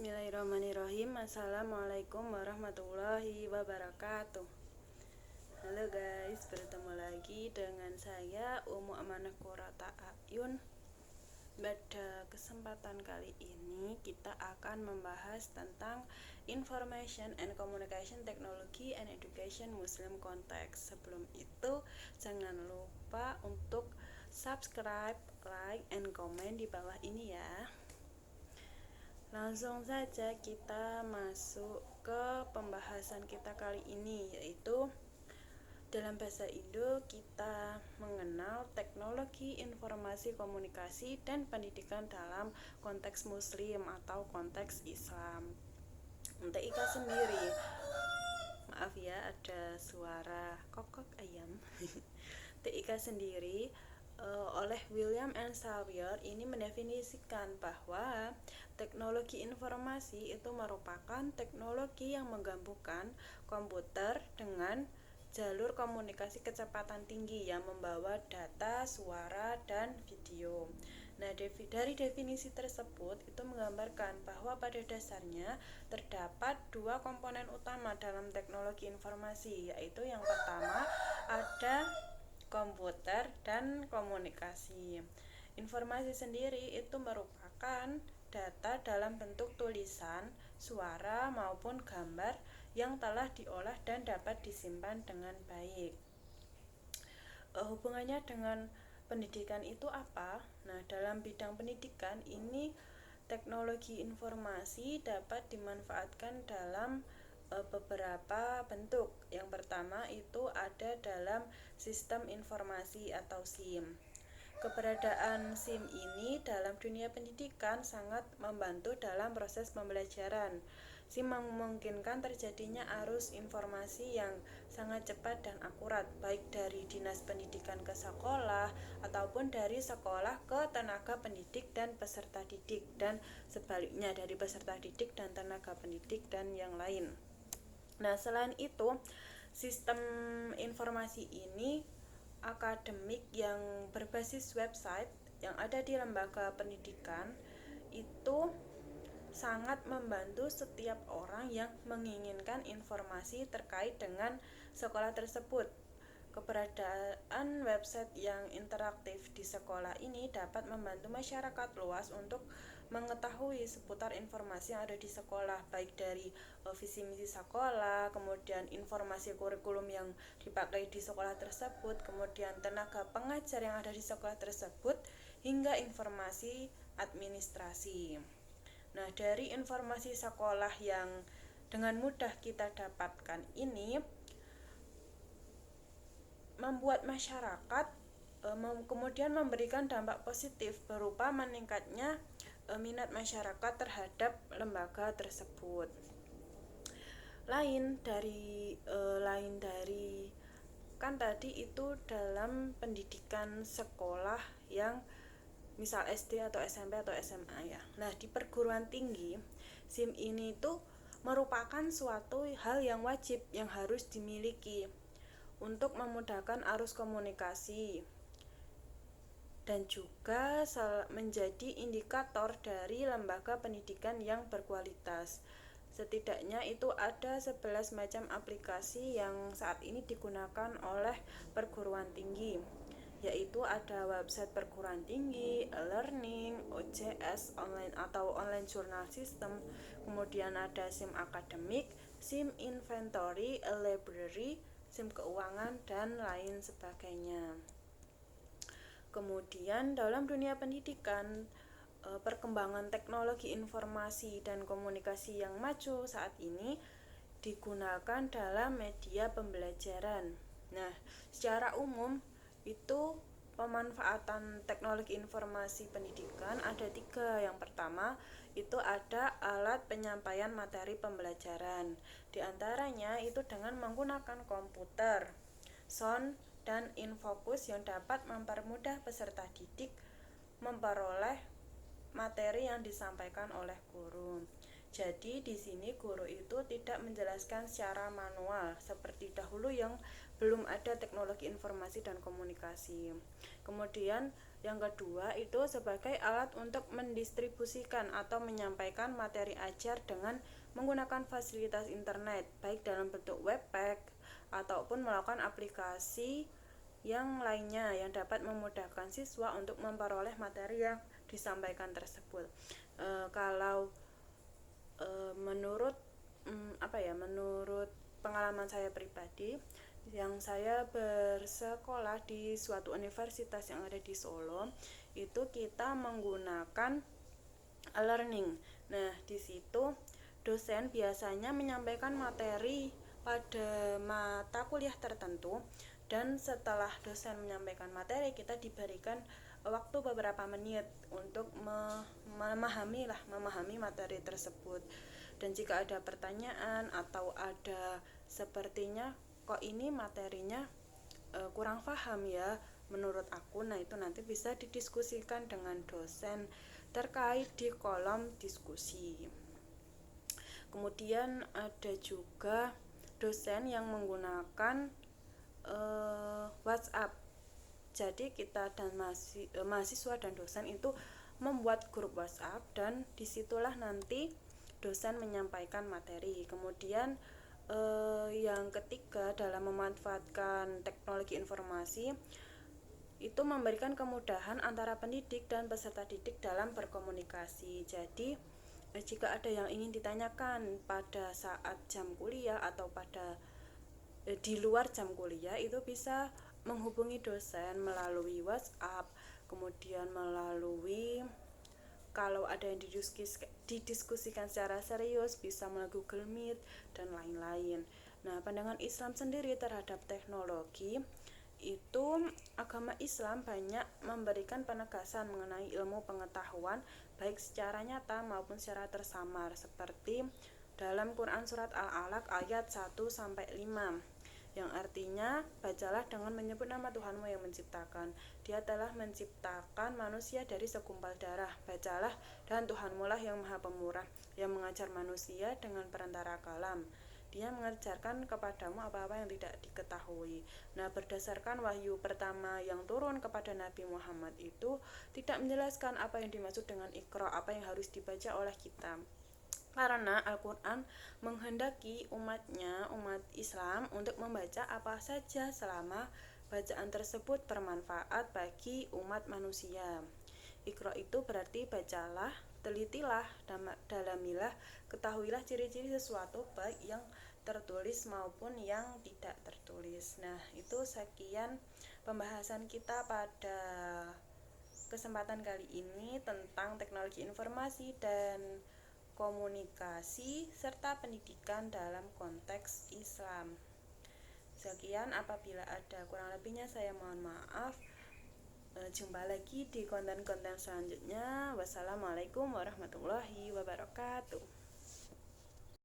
Bismillahirrahmanirrahim. Assalamualaikum warahmatullahi wabarakatuh. Halo guys, bertemu lagi dengan saya Umu Amanah Qurrata A'yun. Pada kesempatan kali ini kita akan membahas tentang Information and Communication Technology and Education Muslim Context. Sebelum itu jangan lupa untuk subscribe, like, and comment di bawah ini ya. Langsung saja kita masuk ke pembahasan kita kali ini, yaitu dalam bahasa Indo kita mengenal teknologi informasi komunikasi dan pendidikan dalam konteks muslim atau konteks Islam. Untuk Ika sendiri, maaf ya ada suara kokok ayam. Untuk Ika sendiri oleh William and Sawyer ini mendefinisikan bahwa teknologi informasi itu merupakan teknologi yang menggabungkan komputer dengan jalur komunikasi kecepatan tinggi yang membawa data, suara, dan video. Nah, dari definisi tersebut itu menggambarkan bahwa pada dasarnya terdapat dua komponen utama dalam teknologi informasi, yaitu yang pertama ada komputer dan komunikasi. Informasi sendiri itu merupakan data dalam bentuk tulisan, suara maupun gambar yang telah diolah dan dapat disimpan dengan baik. Hubungannya dengan pendidikan itu apa? Nah, dalam bidang pendidikan ini teknologi informasi dapat dimanfaatkan dalam beberapa bentuk. Yang pertama itu ada dalam sistem informasi atau SIM. Keberadaan SIM ini dalam dunia pendidikan sangat membantu dalam proses pembelajaran. SIM memungkinkan terjadinya arus informasi yang sangat cepat dan akurat, baik dari dinas pendidikan ke sekolah ataupun dari sekolah ke tenaga pendidik dan peserta didik, dan sebaliknya dari peserta didik dan tenaga pendidik dan yang lain. Nah, selain itu, sistem informasi ini akademik yang berbasis website yang ada di lembaga pendidikan itu sangat membantu setiap orang yang menginginkan informasi terkait dengan sekolah tersebut. Keberadaan website yang interaktif di sekolah ini dapat membantu masyarakat luas untuk mengetahui seputar informasi yang ada di sekolah, baik dari visi misi sekolah, kemudian informasi kurikulum yang dipakai di sekolah tersebut, kemudian tenaga pengajar yang ada di sekolah tersebut, hingga informasi administrasi. Nah, dari informasi sekolah yang dengan mudah kita dapatkan ini membuat masyarakat kemudian memberikan dampak positif berupa meningkatnya minat masyarakat terhadap lembaga tersebut. Lain dari kan tadi itu dalam pendidikan sekolah yang misal SD atau SMP atau SMA ya. Nah, di perguruan tinggi SIM ini itu merupakan suatu hal yang wajib yang harus dimiliki untuk memudahkan arus komunikasi dan juga menjadi indikator dari lembaga pendidikan yang berkualitas. Setidaknya itu ada 11 macam aplikasi yang saat ini digunakan oleh perguruan tinggi, yaitu ada website perguruan tinggi, e-learning, OJS, online atau online journal system, kemudian ada SIM akademik, SIM inventory, library, SIM keuangan, dan lain sebagainya. Kemudian dalam dunia pendidikan, perkembangan teknologi informasi dan komunikasi yang maju saat ini digunakan dalam media pembelajaran. Nah, secara umum itu pemanfaatan teknologi informasi pendidikan ada 3. Yang pertama itu ada alat penyampaian materi pembelajaran. Di antaranya itu dengan menggunakan komputer, sound, dan infocus yang dapat mempermudah peserta didik memperoleh materi yang disampaikan oleh guru. Jadi di sini guru itu tidak menjelaskan secara manual seperti dahulu yang belum ada teknologi informasi dan komunikasi. Kemudian yang kedua itu sebagai alat untuk mendistribusikan atau menyampaikan materi ajar dengan menggunakan fasilitas internet, baik dalam bentuk webpack ataupun melakukan aplikasi yang lainnya yang dapat memudahkan siswa untuk memperoleh materi yang disampaikan tersebut. Kalau menurut menurut pengalaman saya pribadi, yang saya bersekolah di suatu universitas yang ada di Solo, itu kita menggunakan e-learning. Nah, di situ dosen biasanya menyampaikan materi pada mata kuliah tertentu, dan setelah dosen menyampaikan materi kita diberikan waktu beberapa menit untuk memahami materi tersebut. Dan jika ada pertanyaan atau ada sepertinya kok ini materinya kurang paham ya menurut aku, nah itu nanti bisa didiskusikan dengan dosen terkait di kolom diskusi. Kemudian ada juga dosen yang menggunakan WhatsApp. Jadi kita dan mahasiswa dan dosen itu membuat grup WhatsApp, dan disitulah nanti dosen menyampaikan materi. Kemudian yang ketiga dalam memanfaatkan teknologi informasi itu memberikan kemudahan antara pendidik dan peserta didik dalam berkomunikasi. Jadi jika ada yang ingin ditanyakan pada saat jam kuliah atau pada di luar jam kuliah, itu bisa menghubungi dosen melalui WhatsApp, kemudian melalui, kalau ada yang didiskusikan secara serius bisa melalui Google Meet dan lain-lain. Nah, pandangan Islam sendiri terhadap teknologi itu, agama Islam banyak memberikan penegasan mengenai ilmu pengetahuan baik secara nyata maupun secara tersamar, seperti dalam Quran surat Al-Alaq ayat 1-5, yang artinya bacalah dengan menyebut nama Tuhanmu yang menciptakan. Dia telah menciptakan manusia dari segumpal darah. Bacalah, dan Tuhanmu lah yang maha pemurah, yang mengajar manusia dengan perantara kalam. Dia mengajarkan kepadamu apa-apa yang tidak diketahui. Nah, berdasarkan wahyu pertama yang turun kepada Nabi Muhammad itu tidak menjelaskan apa yang dimaksud dengan Iqra, apa yang harus dibaca oleh kita. Karena Al-Quran menghendaki umat Islam untuk membaca apa saja selama bacaan tersebut bermanfaat bagi umat manusia. Iqra itu berarti bacalah, telitilah, dalamilah, ketahuilah ciri-ciri sesuatu baik yang tertulis maupun yang tidak tertulis. Nah, itu sekian pembahasan kita pada kesempatan kali ini tentang teknologi informasi dan komunikasi serta pendidikan dalam konteks Islam. Sekian, apabila ada kurang lebihnya saya mohon maaf. Jumpa lagi di konten-konten selanjutnya. Wassalamualaikum warahmatullahi wabarakatuh.